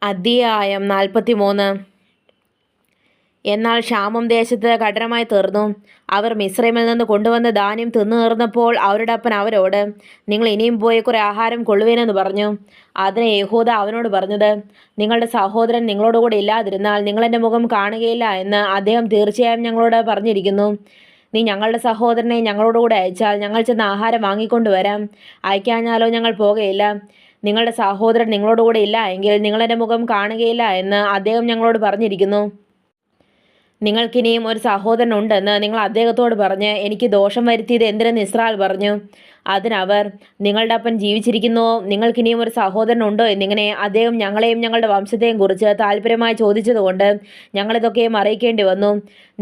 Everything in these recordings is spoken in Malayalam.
അധ്യായം 43. എന്നാൽ ക്ഷാമം ദേശത്ത് കഠിനമായി തീർന്നു. അവർ മിസ്രൈമിൽ നിന്ന് കൊണ്ടുവന്ന ധാന്യം തിന്നു തീർന്നപ്പോൾ അവരുടെ അപ്പൻ അവരോട്, നിങ്ങൾ ഇനിയും പോയി കുറെ ആഹാരം കൊള്ളുവേനെന്ന് പറഞ്ഞു. അതിന് യെഹൂദ അവനോട് പറഞ്ഞത്, നിങ്ങളുടെ സഹോദരൻ നിങ്ങളോടുകൂടെ ഇല്ലാതിരുന്നാൽ നിങ്ങളെൻ്റെ മുഖം കാണുകയില്ല എന്ന് അദ്ദേഹം തീർച്ചയായും ഞങ്ങളോട് പറഞ്ഞിരിക്കുന്നു. നീ ഞങ്ങളുടെ സഹോദരനെ ഞങ്ങളോടുകൂടെ അയച്ചാൽ ഞങ്ങൾ ചെന്ന് ആഹാരം വാങ്ങിക്കൊണ്ടുവരാം. അയക്കാഞ്ഞാലോ ഞങ്ങൾ പോകയില്ല. നിങ്ങളുടെ സഹോദരൻ നിങ്ങളോടുകൂടെ ഇല്ല എങ്കിൽ നിങ്ങളെൻ്റെ മുഖം കാണുകയില്ല എന്ന് അദ്ദേഹം ഞങ്ങളോട് പറഞ്ഞിരിക്കുന്നു. നിങ്ങൾക്കിനിയും ഒരു സഹോദരൻ ഉണ്ടെന്ന് നിങ്ങൾ അദ്ദേഹത്തോട് പറഞ്ഞ് എനിക്ക് ദോഷം വരുത്തിയത് എന്തിനെന്ന് ഇസ്രായേൽ പറഞ്ഞു. അതിനവർ, നിങ്ങളുടെ അപ്പൻ ജീവിച്ചിരിക്കുന്നുവോ, നിങ്ങൾക്കിനിയും ഒരു സഹോദരൻ ഉണ്ടോ എന്നിങ്ങനെ അദ്ദേഹം ഞങ്ങളെയും ഞങ്ങളുടെ വംശത്തെയും കുറിച്ച് താല്പര്യമായി ചോദിച്ചതുകൊണ്ട് ഞങ്ങളിതൊക്കെയും അറിയിക്കേണ്ടി വന്നു.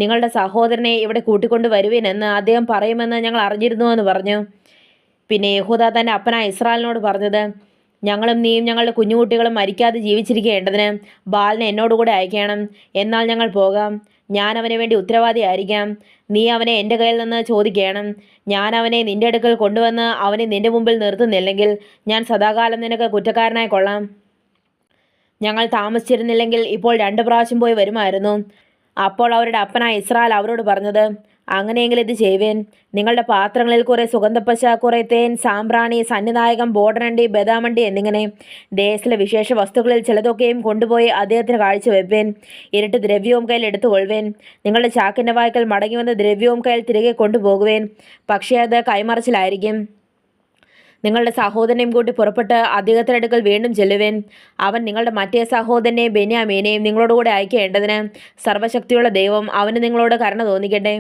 നിങ്ങളുടെ സഹോദരനെ ഇവിടെ കൂട്ടിക്കൊണ്ട് വരുവേനെന്ന് അദ്ദേഹം പറയുമെന്ന് ഞങ്ങൾ അറിഞ്ഞിരുന്നുവെന്ന് പറഞ്ഞു. പിന്നെ യെഹൂദ തൻ്റെ അപ്പനായ ഇസ്രായേലിനോട് പറഞ്ഞത്, ഞങ്ങളും നീയും ഞങ്ങളുടെ കുഞ്ഞുകുട്ടികളും മരിക്കാതെ ജീവിച്ചിരിക്കേണ്ടതിന് ബാലിനെ എന്നോടുകൂടെ അയക്കണം. എന്നാൽ ഞങ്ങൾ പോകാം. ഞാൻ അവന് വേണ്ടി ഉത്തരവാദിയായിരിക്കാം. നീ അവനെ എൻ്റെ കയ്യിൽ നിന്ന് ചോദിക്കണം. ഞാൻ അവനെ നിൻ്റെ അടുക്കൽ കൊണ്ടുവന്ന് അവനെ നിൻ്റെ മുമ്പിൽ നിർത്തുന്നില്ലെങ്കിൽ ഞാൻ സദാകാലം നിനക്ക് കുറ്റക്കാരനായി കൊള്ളാം. ഞങ്ങൾ താമസിച്ചിരുന്നില്ലെങ്കിൽ ഇപ്പോൾ 2 പ്രാവശ്യം പോയി വരുമായിരുന്നു. അപ്പോൾ അവരുടെ അപ്പനായ ഇസ്രായേൽ അവരോട് പറഞ്ഞത്, അങ്ങനെയെങ്കിൽ ഇത് ചെയ്യുവേൻ. നിങ്ങളുടെ പാത്രങ്ങളിൽ കുറേ സുഗന്ധപ്പശ, കുറേ തേൻ, സാമ്പ്രാണി, സന്നിനായകം, ബോടനണ്ടി, ബദാമണ്ടി എന്നിങ്ങനെ ദേശത്തിലെ വിശേഷ വസ്തുക്കളിൽ ചിലതൊക്കെയും കൊണ്ടുപോയി അദ്ദേഹത്തിന് കാഴ്ചവെപ്പേൻ. ഇരട്ട് ദ്രവ്യവും കയ്യിൽ എടുത്തുകൊള്ളുവേൻ. നിങ്ങളുടെ ചാക്കിൻ്റെ വായ്ക്കൽ മടങ്ങി വന്ന ദ്രവ്യവും കയ്യിൽ തിരികെ കൊണ്ടുപോകുവേൻ. പക്ഷേ അത് കൈമറച്ചിലായിരിക്കും. നിങ്ങളുടെ സഹോദരനെയും കൂട്ടി പുറപ്പെട്ട് അദ്ദേഹത്തിൻ്റെ അടുക്കൽ വീണ്ടും ചെല്ലുവേൻ. അവൻ നിങ്ങളുടെ മറ്റേ സഹോദരനെയും ബെന്യാമീനെയും നിങ്ങളോടുകൂടെ അയക്കേണ്ടതിന് സർവ്വശക്തിയുള്ള ദൈവം അവന് നിങ്ങളോട് കരുണ തോന്നിക്കട്ടെ.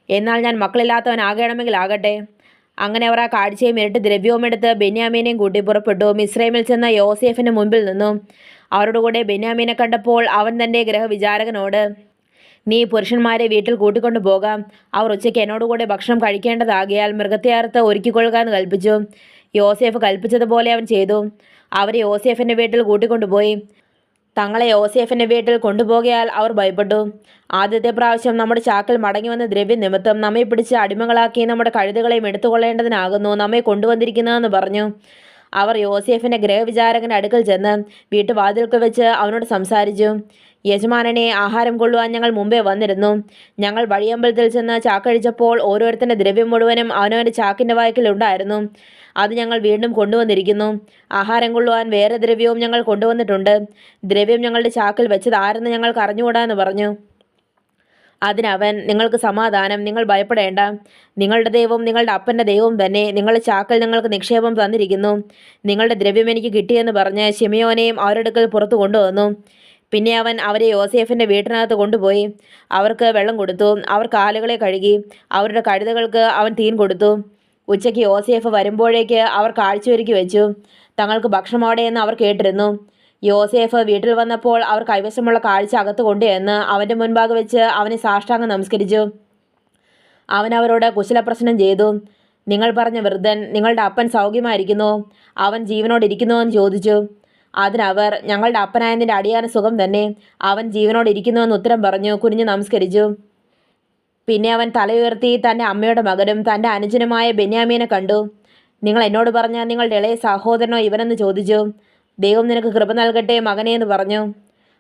എന്നാൽ ഞാൻ മക്കളില്ലാത്തവനാകണമെങ്കിൽ ആകട്ടെ. അങ്ങനെ അവർ ആ കാഴ്ചയും ഇരട്ട് ദ്രവ്യവും എടുത്ത് ബെന്യാമീനെയും കൂട്ടി പുറപ്പെട്ടു. മിസ്രൈമിൽ ചെന്ന യോസേഫിന് മുൻപിൽ നിന്നു. അവരോടുകൂടെ ബെന്യാമീനെ കണ്ടപ്പോൾ അവൻ തൻ്റെ ഗൃഹവിചാരകനോട്, നീ പുരുഷന്മാരെ വീട്ടിൽ കൂട്ടിക്കൊണ്ടു പോകാം. അവർ ഉച്ചയ്ക്ക് എന്നോടുകൂടെ ഭക്ഷണം കഴിക്കേണ്ടതാകിയാൽ മൃഗത്തെ അറുത്ത് ഒരുക്കിക്കൊള്ളുക എന്ന് കൽപ്പിച്ചു. യോസേഫ് കൽപ്പിച്ചതുപോലെ അവൻ ചെയ്തു. അവരെ യോസേഫിൻ്റെ വീട്ടിൽ കൂട്ടിക്കൊണ്ടുപോയി. തങ്ങളെ യോസേഫിൻ്റെ വീട്ടിൽ കൊണ്ടുപോകിയാൽ അവർ ഭയപ്പെട്ടു. ആദ്യത്തെ പ്രാവശ്യം നമ്മുടെ ചാക്കിൽ മടങ്ങി വന്ന ദ്രവ്യ നിമിത്തം നമ്മെ പിടിച്ച് അടിമകളാക്കി നമ്മുടെ കഴുതുകളെയും എടുത്തുകൊള്ളേണ്ടതിനാകുന്നു നമ്മെ കൊണ്ടുവന്നിരിക്കുന്നതെന്ന് പറഞ്ഞു. അവർ യോസേഫിൻ്റെ ഗൃഹവിചാരകൻ്റെ അടുക്കൽ ചെന്ന് വീട്ടുവാതിൽക്കൽ വെച്ച് അവനോട് സംസാരിച്ചു. യജമാനനെ, ആഹാരം കൊള്ളുവാൻ ഞങ്ങൾ മുമ്പേ വന്നിരുന്നു. ഞങ്ങൾ വഴിയമ്പലത്തിൽ ചെന്ന് ചാക്കഴിച്ചപ്പോൾ ഓരോരുത്തരുടെ ദ്രവ്യം മുഴുവനും അവനവൻ്റെ ചാക്കിൻ്റെ വായ്ക്കൽ ഉണ്ടായിരുന്നു. അത് ഞങ്ങൾ വീണ്ടും കൊണ്ടുവന്നിരിക്കുന്നു. ആഹാരം കൊള്ളുവാൻ വേറെ ദ്രവ്യവും ഞങ്ങൾ കൊണ്ടുവന്നിട്ടുണ്ട്. ദ്രവ്യം ഞങ്ങളുടെ ചാക്കിൽ വെച്ചത് ആരെന്ന് ഞങ്ങൾക്ക് അറിഞ്ഞുകൂടാ എന്ന് പറഞ്ഞു. അതിനവൻ, നിങ്ങൾക്ക് സമാധാനം, നിങ്ങൾ ഭയപ്പെടേണ്ട. നിങ്ങളുടെ ദൈവം നിങ്ങളുടെ അപ്പൻ്റെ ദൈവം തന്നെ നിങ്ങളുടെ ചാക്കിൽ നിങ്ങൾക്ക് നിക്ഷേപം തന്നിരിക്കുന്നു. നിങ്ങളുടെ ദ്രവ്യം എനിക്ക് കിട്ടിയെന്ന് പറഞ്ഞ് ശിമയോനെയും അവരുടെ അടുക്കൽ പുറത്തു കൊണ്ടുവന്നു. പിന്നെ അവൻ അവരെ യോസേഫിൻ്റെ വീട്ടിനകത്ത് കൊണ്ടുപോയി അവർക്ക് വെള്ളം കൊടുത്തു. അവർ കാലുകളെ കഴുകി. അവരുടെ കഴുതകൾക്ക് അവൻ തീൻ കൊടുത്തു. ഉച്ചയ്ക്ക് യോസേഫ് വരുമ്പോഴേക്ക് അവർ കാഴ്ചയൊരുക്കി വെച്ചു. തങ്ങൾക്ക് ഭക്ഷണം അവിടെയെന്ന് അവർ കേട്ടിരുന്നു. യോസേഫ് വീട്ടിൽ വന്നപ്പോൾ അവർ കൈവശമുള്ള കാഴ്ച അകത്ത് കൊണ്ടുവന്ന് അവൻ്റെ മുൻപാകെ വെച്ച് അവനെ സാഷ്ടാംഗം നമസ്കരിച്ചു. അവൻ അവരോട് കുശലപ്രശ്നം ചെയ്തു. നിങ്ങൾ പറഞ്ഞ വൃദ്ധൻ, നിങ്ങളുടെ അപ്പൻ സൗഖ്യമായിരിക്കുന്നു, അവൻ ജീവനോടിരിക്കുന്നുവോ എന്ന് ചോദിച്ചു. അതിനവർ, ഞങ്ങളുടെ അപ്പനായ നിൻ്റെ അടിയാന സുഖം തന്നെ, അവൻ ജീവനോടിരിക്കുന്നുവെന്ന് ഉത്തരം പറഞ്ഞു കുനിഞ്ഞു നമസ്കരിച്ചു. പിന്നെ അവൻ തലയുയർത്തി തൻ്റെ അമ്മയുടെ മകനും തൻ്റെ അനുജനുമായ ബെന്യാമീനെ കണ്ടു. നിങ്ങൾ എന്നോട് പറഞ്ഞ നിങ്ങളുടെ ഇളയ സഹോദരനോ ഇവനെന്ന് ചോദിച്ചു. ദൈവം നിനക്ക് കൃപ നൽകട്ടെ മകനെ എന്ന് പറഞ്ഞു.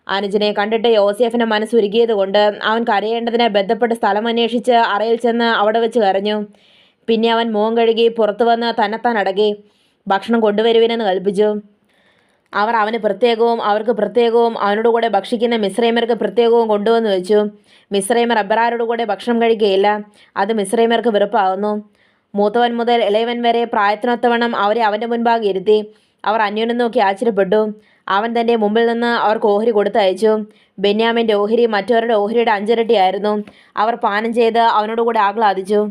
അനുജനെ കണ്ടിട്ട് യോസേഫിൻ്റെ മനസ്സുരുകിയത് കൊണ്ട് അവൻ കരയേണ്ടതിന് ബന്ധപ്പെട്ട സ്ഥലം അന്വേഷിച്ച് അറയിൽ ചെന്ന് അവിടെ വെച്ച് കരഞ്ഞു. പിന്നെ അവൻ മുഖം കഴുകി പുറത്തു വന്ന് തന്നെത്താൻ അടക്കി ഭക്ഷണം കൊണ്ടുവരുവിനെന്ന് കൽപ്പിച്ചു. അവർ അവന് പ്രത്യേകവും അവർക്ക് പ്രത്യേകവും അവനോടുകൂടെ ഭക്ഷിക്കുന്ന മിസ്രൈമർക്ക് പ്രത്യേകവും കൊണ്ടുവന്ന് വെച്ചു. മിസ്രൈമർ അബ്രാരോടുകൂടെ ഭക്ഷണം കഴിക്കുകയില്ല. അത് മിസ്രൈമർക്ക് വെറുപ്പാകുന്നു. മൂത്തവൻ മുതൽ ഇളയവൻ വരെ പ്രായത്തിനൊത്തവണ്ണം അവരെ അവൻ്റെ മുൻപാകെ ഇരുത്തി. അവർ അന്യോന്യം നോക്കി ആശ്ചര്യപ്പെട്ടു. അവൻ തൻ്റെ മുമ്പിൽ നിന്ന് അവർക്ക് ഓഹരി കൊടുത്തയച്ചു. ബെന്യാമിൻ്റെ ഓഹരി മറ്റവരുടെ ഓഹരിയുടെ 5 ഇരട്ടിയായിരുന്നു. അവർ പാനം ചെയ്ത് അവനോടുകൂടെ ആഹ്ലാദിച്ചു.